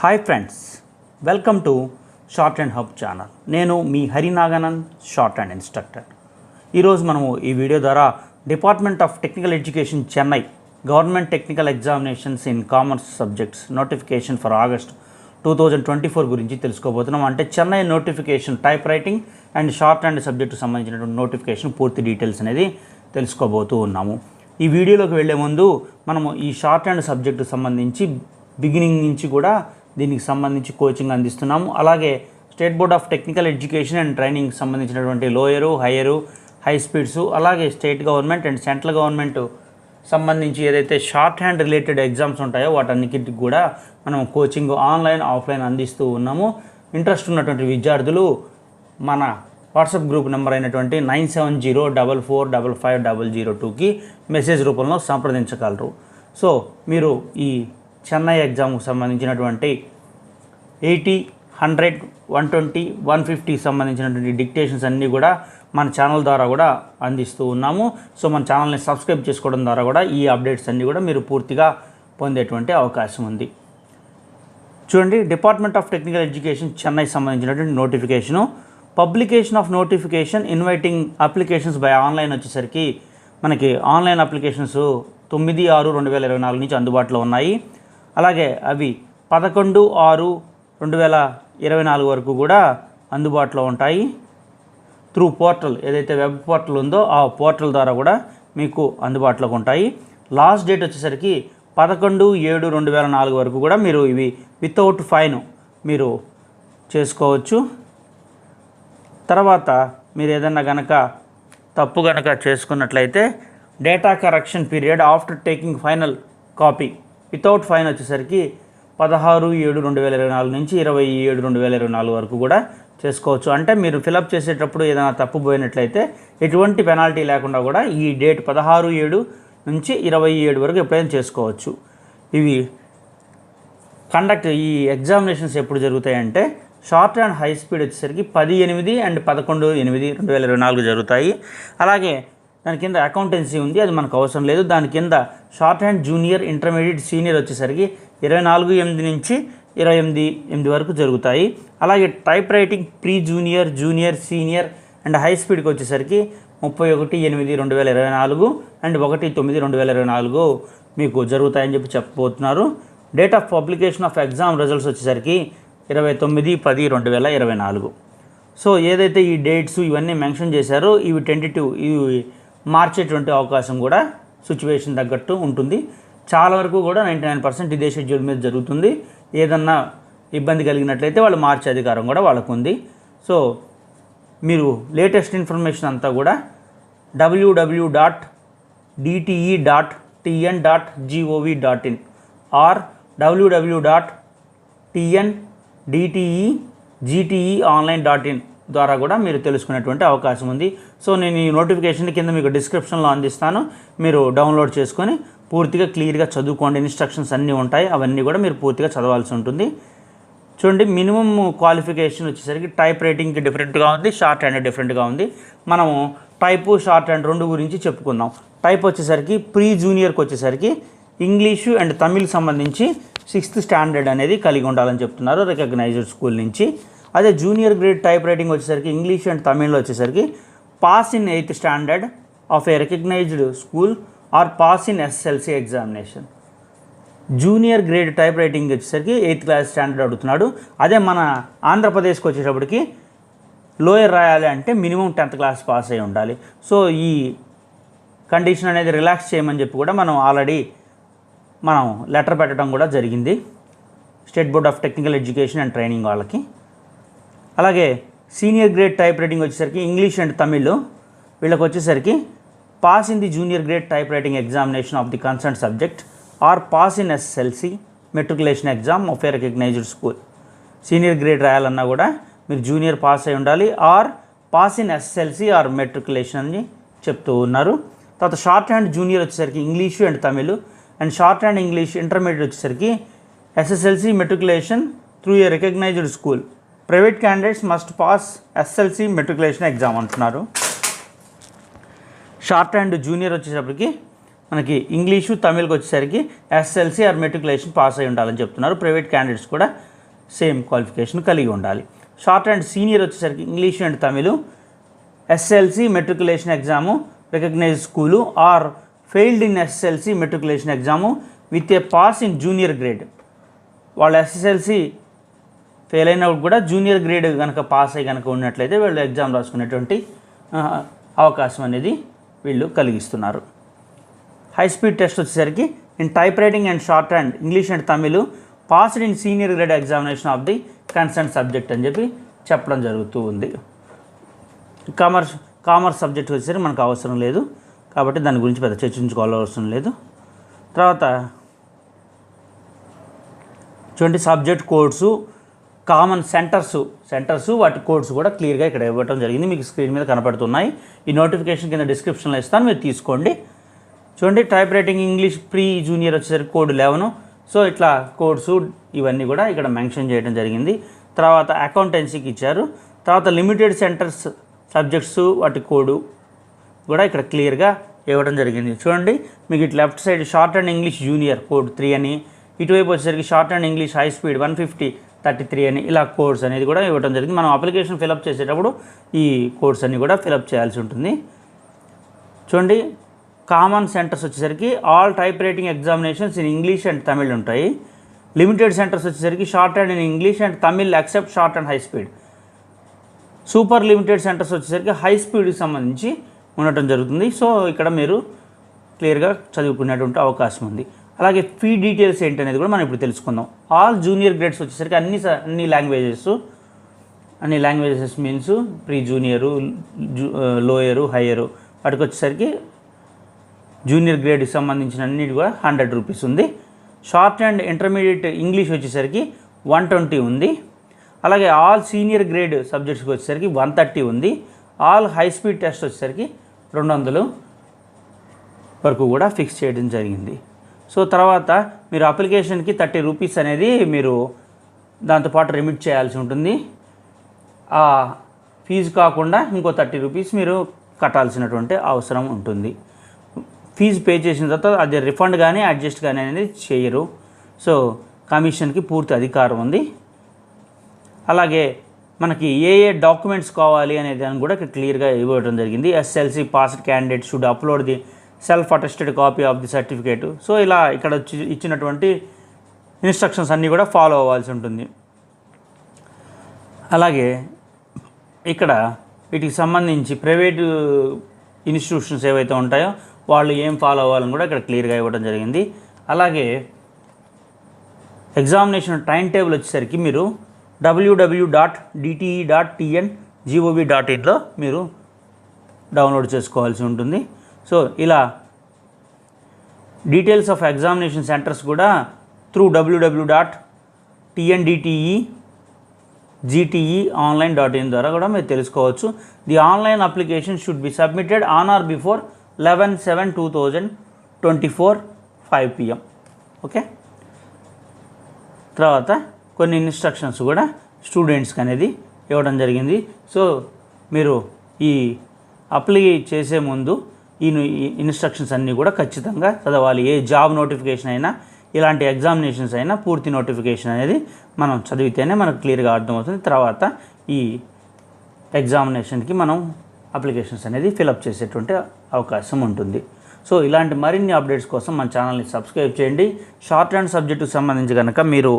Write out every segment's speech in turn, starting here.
Hi friends, welcome to short and hub channel. నేను మీ హరినాగానంద్, short and instructor. ఈరోజు మనము ఈ వీడియో ద్వారా department of technical education Chennai government technical examinations in commerce subjects notification for August 2024 గురించి తెలుసుకోబోతున్నాం. అంటే Chennai notification type writing and short and subject సంబంధించినటువంటి notification పూర్తి డీటెయిల్స్ అనేది తెలుసుకోబోతూ ఉన్నాము. ఈ వీడియోలోకి వెళ్ళే ముందు మనము ఈ షార్ట్ అండ్ సబ్జెక్టు సంబంధించి బిగినింగ్ నుంచి కూడా దీనికి సంబంధించి కోచింగ్ అందిస్తున్నాము. అలాగే state board of technical education and training సంబంధించినటువంటి లోయరు, హయ్యరు, హై స్పీడ్స్, అలాగే state government and central government సంబంధించి ఏదైతే షార్ట్ హ్యాండ్ రిలేటెడ్ ఎగ్జామ్స్ ఉంటాయో వాటన్నిటికి కూడా మనం కోచింగ్ ఆన్లైన్, ఆఫ్లైన్ అందిస్తూ ఉన్నాము. ఇంట్రెస్ట్ ఉన్నటువంటి విద్యార్థులు మన వాట్సాప్ గ్రూప్ నెంబర్ అయినటువంటి 9704455002కి మెసేజ్ రూపంలో సంప్రదించగలరు. సో మీరు ఈ చెన్నై ఎగ్జామ్కి సంబంధించినటువంటి 80, 100, 120, 150 సంబంధించినటువంటి డిక్టేషన్స్ అన్నీ కూడా మన ఛానల్ ద్వారా కూడా అందిస్తూ ఉన్నాము. సో మన ఛానల్ని సబ్స్క్రైబ్ చేసుకోవడం ద్వారా కూడా ఈ అప్డేట్స్ అన్నీ కూడా మీరు పూర్తిగా పొందేటువంటి అవకాశం ఉంది. చూడండి, department of technical education Chennai సంబంధించినటువంటి notification, publication of notification inviting applications by online వచ్చేసరికి మనకి ఆన్లైన్ అప్లికేషన్స్ 9/6/2024 నుంచి అందుబాటులో ఉన్నాయి. అలాగే అవి 11/6/2024 వరకు కూడా అందుబాటులో ఉంటాయి. త్రూ పోర్టల్, ఏదైతే వెబ్ పోర్టల్ ఉందో ఆ పోర్టల్ ద్వారా కూడా మీకు అందుబాటులోకి ఉంటాయి. లాస్ట్ డేట్ వచ్చేసరికి 11/7/2024 వరకు కూడా మీరు ఇవి వితౌట్ ఫైన్ మీరు చేసుకోవచ్చు. తర్వాత మీరు ఏదన్నా కనుక తప్పు కనుక చేసుకున్నట్లయితే data correction period after taking final copy without fine వచ్చేసరికి 16/7/2024 నుంచి 20/7/2024 వరకు కూడా చేసుకోవచ్చు. అంటే మీరు ఫిలప్ చేసేటప్పుడు ఏదైనా తప్పు పోయినట్లయితే ఎటువంటి పెనాల్టీ లేకుండా కూడా ఈ డేట్ 16/7 నుంచి 20/7 వరకు ఎప్పుడైనా చేసుకోవచ్చు. ఇవి ఈ ఎగ్జామినేషన్స్ ఎప్పుడు జరుగుతాయంటే షార్ట్ అండ్ హై స్పీడ్ వచ్చేసరికి 10/8 అండ్ 11/8/2024 జరుగుతాయి. అలాగే దాని కింద అకౌంటెన్సీ ఉంది, అది మనకు అవసరం లేదు. దాని కింద shorthand junior, intermediate, senior వచ్చేసరికి 24/8 నుంచి 28/8 వరకు జరుగుతాయి. అలాగే typewriting pre junior, junior, senior and high స్పీడ్కి వచ్చేసరికి 31/8/2024 అండ్ 1/9/2024 మీకు జరుగుతాయని చెప్పబోతున్నారు. Date of publication of exam results వచ్చేసరికి 29/10/2024. సో ఏదైతే ఈ డేట్స్ ఇవన్నీ మెన్షన్ చేశారో ఇవి టెంటేటివ్, ఇవి మార్చేటువంటి అవకాశం కూడా సిచ్యువేషన్ తగ్గట్టు ఉంటుంది. చాలా వరకు కూడా 99% ఇదే షెడ్యూల్ మీద జరుగుతుంది. ఏదన్నా ఇబ్బంది కలిగినట్లయితే వాళ్ళు మార్చే అధికారం కూడా వాళ్ళకు ఉంది. సో మీరు లేటెస్ట్ ఇన్ఫర్మేషన్ అంతా కూడా www.dte.tn.gov.in ఆర్ www.tndtegteonline.in ద్వారా కూడా మీరు తెలుసుకునేటువంటి అవకాశం ఉంది. సో నేను ఈ నోటిఫికేషన్ కింద మీకు డిస్క్రిప్షన్లో అందిస్తాను, మీరు డౌన్లోడ్ చేసుకొని పూర్తిగా క్లియర్గా చదువుకోండి. ఇన్స్ట్రక్షన్స్ అన్నీ ఉంటాయి, అవన్నీ కూడా మీరు పూర్తిగా చదవాల్సి ఉంటుంది. చూడండి, మినిమం క్వాలిఫికేషన్ వచ్చేసరికి టైప్ రైటింగ్కి డిఫరెంట్గా ఉంది, షార్ట్ హ్యాండ్ డిఫరెంట్గా ఉంది. మనము టైపు, షార్ట్ హ్యాండ్ రెండు గురించి చెప్పుకుందాం. టైప్ వచ్చేసరికి ప్రీ జూనియర్కి వచ్చేసరికి ఇంగ్లీషు అండ్ తమిళ్ సంబంధించి 6th స్టాండర్డ్ అనేది కలిగి ఉండాలని చెప్తున్నారు రికగ్నైజ్డ్ స్కూల్ నుంచి. అదే జూనియర్ గ్రేడ్ టైప్ రైటింగ్ వచ్చేసరికి ఇంగ్లీష్ అండ్ తమిళ్లో వచ్చేసరికి pass in 8th standard of a recognised school or pass in SSLC examination. Junior grade type writing వచ్చేసరికి 8th క్లాస్ స్టాండర్డ్ అడుగుతున్నాడు. అదే మన ఆంధ్రప్రదేశ్కి వచ్చేటప్పటికి లోయర్ రాయాలి అంటే మినిమం 10th క్లాస్ పాస్ అయి ఉండాలి. సో ఈ కండిషన్ అనేది రిలాక్స్ చేయమని చెప్పి కూడా మనం ఆల్రెడీ లెటర్ పెట్టడం కూడా జరిగింది state board of technical education and training వాళ్ళకి. అలాగే సీనియర్ గ్రేడ్ టైప్ రైటింగ్ వచ్చేసరికి ఇంగ్లీష్ అండ్ తమిళ్ వీళ్ళకి వచ్చేసరికి pass in the junior grade type writing examination of the concern subject or pass in SSLC matriculation exam of a recognised school. Senior grade రాయాలన్నా కూడా మీరు junior pass అయి ఉండాలి or pass in SSLC or matriculation అని చెప్తూ ఉన్నారు. తర్వాత shorthand junior వచ్చేసరికి English and Tamil and shorthand English intermediate వచ్చేసరికి SSLC matriculation through a recognised school. Private candidates must pass SSLC matriculation exam అంటున్నారు. Shorthand junior వచ్చేటప్పటికి మనకి English తమిళ్కి వచ్చేసరికి SSLC ఆర్ మెట్రికులేషన్ పాస్ అయి ఉండాలని చెప్తున్నారు. Private candidates కూడా సేమ్ క్వాలిఫికేషన్ కలిగి ఉండాలి. షార్ట్ అండ్ సీనియర్ వచ్చేసరికి English and Tamil, SLC matriculation exam, recognise school or failed in SLC matriculation exam with a pass in junior grade. వాళ్ళు SSLC fail అయినప్పుడు కూడా జూనియర్ గ్రేడ్ కనుక పాస్ అయ్యి కనుక ఉన్నట్లయితే వీళ్ళు ఎగ్జామ్ రాసుకునేటువంటి అవకాశం అనేది వీళ్ళు కలిగిస్తున్నారు. హై స్పీడ్ టెస్ట్ వచ్చేసరికి in type writing and short and English and Tamil passed in senior grade examination of the concern subject అని చెప్పి చెప్పడం జరుగుతూ ఉంది. కామర్స్ సబ్జెక్ట్ వచ్చేసరికి మనకు అవసరం లేదు కాబట్టి దాని గురించి పెద్ద చర్చించుకోవాల్సిన అవసరం లేదు. తర్వాత చూడండి సబ్జెక్ట్ కోడ్సు, కామన్ సెంటర్స్ వాటి కోడ్స్ కూడా క్లియర్గా ఇక్కడ ఇవ్వడం జరిగింది, మీకు స్క్రీన్ మీద కనపడుతున్నాయి. ఈ నోటిఫికేషన్ కింద డిస్క్రిప్షన్లో ఇస్తాను, మీరు తీసుకోండి. చూడండి type writing English pre junior వచ్చేసరికి కోడ్ 11. సో ఇట్లా కోడ్స్ ఇవన్నీ కూడా ఇక్కడ మెన్షన్ చేయడం జరిగింది. తర్వాత అకౌంటెన్సీకి ఇచ్చారు. తర్వాత లిమిటెడ్ సెంటర్స్ సబ్జెక్ట్స్ వాటి కోడ్ కూడా ఇక్కడ క్లియర్గా ఇవ్వడం జరిగింది. చూడండి మీకు ఇటు left side short and English junior code 3 అని, ఇటువైపు వచ్చేసరికి short and English high speed 150-33 అని ఇలా కోడ్స్ అనేది కూడా ఇవ్వడం జరిగింది. మనం అప్లికేషన్ ఫిలప్ చేసేటప్పుడు ఈ కోడ్స్ అన్నీ కూడా ఫిలప్ చేయాల్సి ఉంటుంది. చూడండి కామన్ సెంటర్స్ వచ్చేసరికి all type writing examinations in English and Tamil ఉంటాయి. లిమిటెడ్ సెంటర్స్ వచ్చేసరికి short and in English and Tamil except short and high speed. Super limited centres వచ్చేసరికి హై స్పీడ్కి సంబంధించి ఉండటం జరుగుతుంది. సో ఇక్కడ మీరు క్లియర్గా చదువుకునేటువంటి అవకాశం ఉంది. అలాగే ఫీ డీటెయిల్స్ ఏంటనేది కూడా మనం ఇప్పుడు తెలుసుకుందాం. ఆల్ జూనియర్ గ్రేడ్స్ వచ్చేసరికి అన్ని languages means pre junior, lower, హయ్యరు వాటికి వచ్చేసరికి జూనియర్ గ్రేడ్కి సంబంధించిన అన్నిటి కూడా 100 రూపీస్ ఉంది. షార్ట్ అండ్ ఇంటర్మీడియట్ ఇంగ్లీష్ వచ్చేసరికి 120 ఉంది. అలాగే ఆల్ సీనియర్ గ్రేడ్ సబ్జెక్ట్స్కి వచ్చేసరికి 130 ఉంది. ఆల్ హై స్పీడ్ టెస్ట్ వచ్చేసరికి 200 వరకు కూడా ఫిక్స్ చేయడం జరిగింది. సో తర్వాత మీరు అప్లికేషన్కి 30 రూపీస్ అనేది మీరు దాంతోపాటు రెమిట్ చేయాల్సి ఉంటుంది. ఆ ఫీజు కాకుండా ఇంకో 30 రూపీస్ మీరు కట్టాల్సినటువంటి అవసరం ఉంటుంది. ఫీజు పే చేసిన తర్వాత అది రిఫండ్ కానీ అడ్జస్ట్ కానీ అనేది చేయరు. సో కమిషన్కి పూర్తి అధికారం ఉంది. అలాగే మనకి ఏ డాక్యుమెంట్స్ కావాలి అనే దాన్ని కూడా ఇక్కడ క్లియర్గా ఇవ్వడం జరిగింది. SLC passed candidate should upload the self attested copy of the certificate. So ఇలా ఇక్కడ ఇచ్చినటువంటి ఇన్స్ట్రక్షన్స్ అన్నీ కూడా ఫాలో అవ్వాల్సి ఉంటుంది. అలాగే ఇక్కడ వీటికి సంబంధించి ప్రైవేటు ఇన్స్టిట్యూషన్స్ ఏవైతే ఉంటాయో వాళ్ళు ఏం ఫాలో అవ్వాలని కూడా ఇక్కడ క్లియర్గా ఇవ్వడం జరిగింది. అలాగే ఎగ్జామినేషన్ టైం టేబుల్ వచ్చేసరికి మీరు www.dte.tn.gov.in మీరు డౌన్లోడ్ చేసుకోవాల్సి ఉంటుంది. సో ఇలా డీటెయిల్స్ ఆఫ్ ఎగ్జామినేషన్ సెంటర్స్ కూడా త్రూ www.tndte.gte.online.in ద్వారా కూడా మీరు తెలుసుకోవచ్చు. The online application should be submitted on are before 11/7/2024 5 PM. Okay, తర్వాత కొన్ని ఇన్స్ట్రక్షన్స్ కూడా స్టూడెంట్స్కి అనేది ఇవ్వడం జరిగింది. సో మీరు ఈ అప్లై చేసే ముందు ఈ ఇన్స్ట్రక్షన్స్ అన్నీ కూడా ఖచ్చితంగా చదవాలి. ఏ జాబ్ నోటిఫికేషన్ అయినా ఇలాంటి ఎగ్జామినేషన్స్ అయినా పూర్తి నోటిఫికేషన్ అనేది మనం చదివితేనే మనకు క్లియర్గా అర్థమవుతుంది. తర్వాత ఈ ఎగ్జామినేషన్కి మనం అప్లికేషన్స్ అనేది ఫిలప్ చేసేటువంటి అవకాశం ఉంటుంది. సో ఇలాంటి మరిన్ని అప్డేట్స్ కోసం మన ఛానల్ని సబ్స్క్రైబ్ చేయండి. షార్ట్ హ్యాండ్ సబ్జెక్టుకి సంబంధించి కనుక మీరు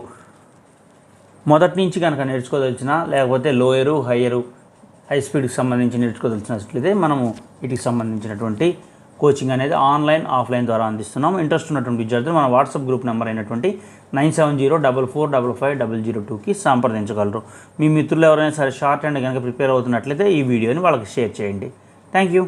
మొదటి నుంచి కనుక నేర్చుకోదలిచినా లేకపోతే లోయరు, హయ్యరు, హై స్పీడ్కి సంబంధించి నేర్చుకోదలిచినట్లయితే మనము వీటికి సంబంధించినటువంటి కోచింగ్ అనేది ఆన్లైన్, ఆఫ్లైన్ ద్వారా అందిస్తున్నాము. ఇంట్రెస్ట్ ఉన్నటువంటి విద్యార్థులు మన వాట్సాప్ గ్రూప్ నెంబర్ అయినటువంటి 9704455002కి సంప్రదించగలరు. మీ మిత్రులు ఎవరైనా సరే షార్ట్ హ్యాండ్ కనుక ప్రిపేర్ అవుతున్నట్లయితే ఈ వీడియోని వాళ్ళకి షేర్ చేయండి. Thank you.